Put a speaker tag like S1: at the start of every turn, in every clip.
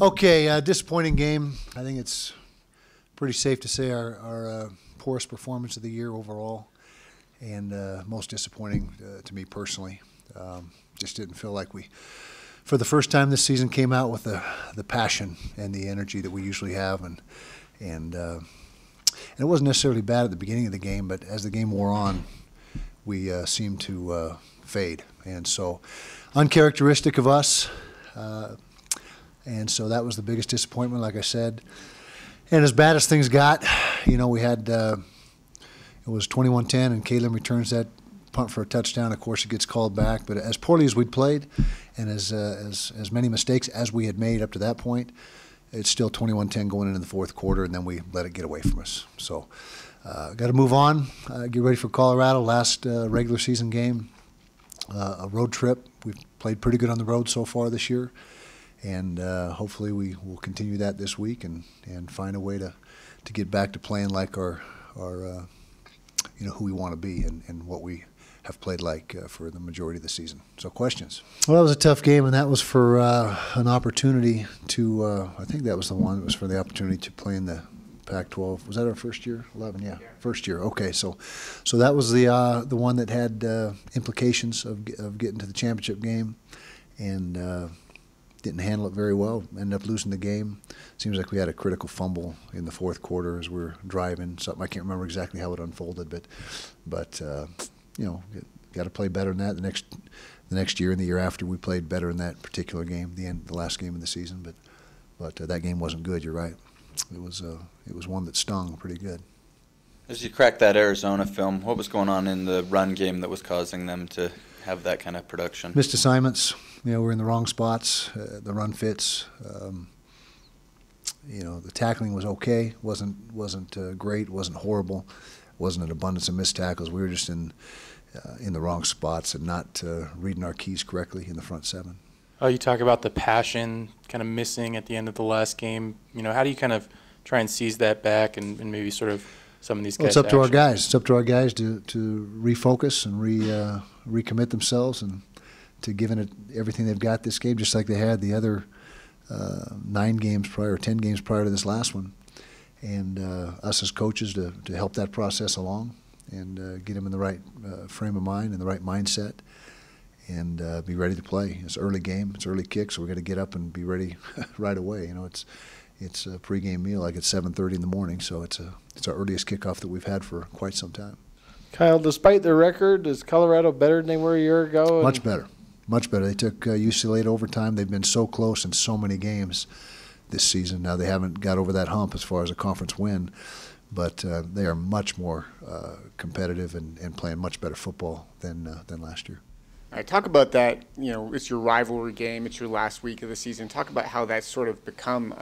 S1: Okay, disappointing game. I think it's pretty safe to say our poorest performance of the year overall, and most disappointing to me personally. Just didn't feel like we, for the first time this season, came out with the passion and the energy that we usually have, and it wasn't necessarily bad at the beginning of the game, but as the game wore on, we seemed to fade, and so uncharacteristic of us. And so that was the biggest disappointment, like I said. And as bad as things got, we had it was 21-10, and Kalen returns that punt for a touchdown. Of course, it gets called back. But as poorly as we'd played, and as many mistakes as we had made up to that point, it's still 21-10 going into the fourth quarter, and then we let it get away from us. So got to move on, get ready for Colorado, last regular season game, a road trip. We've played pretty good on the road so far this year. And hopefully we will continue that this week and find a way to get back to playing like our who we want to be and what we have played like for the majority of the season. So questions? Well, it was a tough game, and that was for an opportunity to I think that was the one. It was for the opportunity to play in the Pac-12. Was that our first year? 11, yeah. First year. Okay, so that was the one that had implications of getting to the championship game, and didn't handle it very well, ended up losing the game. Seems like we had a critical fumble in the fourth quarter as we were driving. Something I can't remember exactly how it unfolded, but got to play better than that. The next year and the year after, we played better in that particular game, the last game of the season. But that game wasn't good. You're right. It was one that stung pretty good.
S2: As you cracked that Arizona film, what was going on in the run game that was causing them to have that kind of production?
S1: Missed assignments. We're in the wrong spots. The run fits. The tackling was okay. wasn't great. Wasn't horrible. Wasn't an abundance of missed tackles. We were just in the wrong spots and not reading our keys correctly in the front seven.
S3: You talk about the passion kind of missing at the end of the last game. How do you kind of try and seize that back and maybe sort of some of these guys?
S1: Well, it's up to our guys. It's up to our guys to refocus and recommit themselves and to giving it everything they've got this game, just like they had the other 9 games prior, or 10 games prior to this last one. And us as coaches to help that process along and get them in the right frame of mind and the right mindset and be ready to play. It's an early game. It's an early kick, so we've got to get up and be ready right away. It's a pregame meal like at 7:30 in the morning, so it's our earliest kickoff that we've had for quite some time.
S4: Kyle, despite their record, is Colorado better than they were a year ago?
S1: Much better. Much better. They took UCLA to overtime. They've been so close in so many games this season. Now they haven't got over that hump as far as a conference win, but they are much more competitive and playing much better football than last year.
S5: All right, talk about that. It's your rivalry game. It's your last week of the season. Talk about how that's sort of become,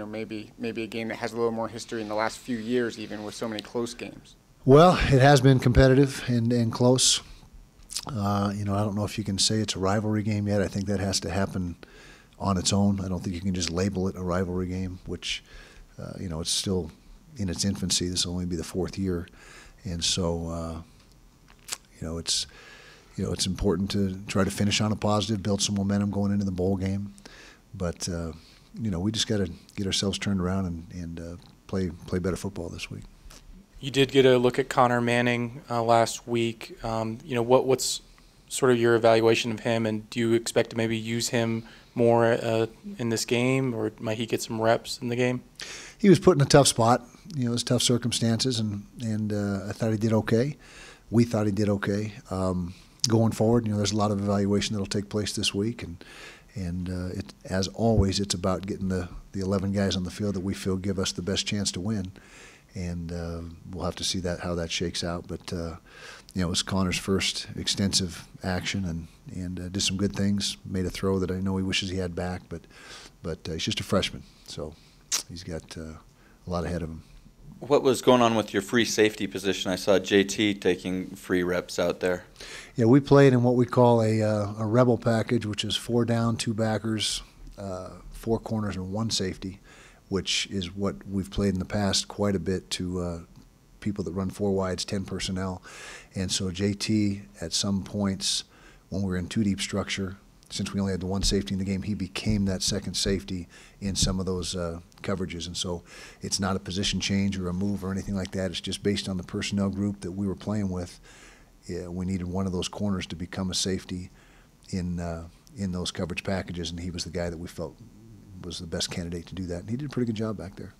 S5: maybe a game that has a little more history in the last few years, even with so many close games.
S1: Well, it has been competitive and close. I don't know if you can say it's a rivalry game yet. I think that has to happen on its own. I don't think you can just label it a rivalry game, which, it's still in its infancy. This will only be the 4th year. And so, it's important to try to finish on a positive, build some momentum going into the bowl game. But, we just got to get ourselves turned around and play better football this week.
S3: You did get a look at Connor Manning last week. What's sort of your evaluation of him, and do you expect to maybe use him more in this game, or might he get some reps in the game?
S1: He was put in a tough spot. It was tough circumstances, and I thought he did okay. We thought he did okay. Going forward, there's a lot of evaluation that will take place this week, and as always, it's about getting the 11 guys on the field that we feel give us the best chance to win. And we'll have to see how that shakes out. But it was Connor's first extensive action, and did some good things. Made a throw that I know he wishes he had back, but he's just a freshman, so he's got a lot ahead of him.
S2: What was going on with your free safety position? I saw JT taking free reps out there.
S1: Yeah, we played in what we call a rebel package, which is 4 down, 2 backers, 4 corners, and 1 safety, which is what we've played in the past quite a bit to people that run 4 wides, 10 personnel. And so JT, at some points, when we were in 2 deep structure, since we only had the one safety in the game, he became that second safety in some of those coverages. And so it's not a position change or a move or anything like that. It's just based on the personnel group that we were playing with. Yeah, we needed one of those corners to become a safety in those coverage packages, and he was the guy that we felt was the best candidate to do that. And he did a pretty good job back there.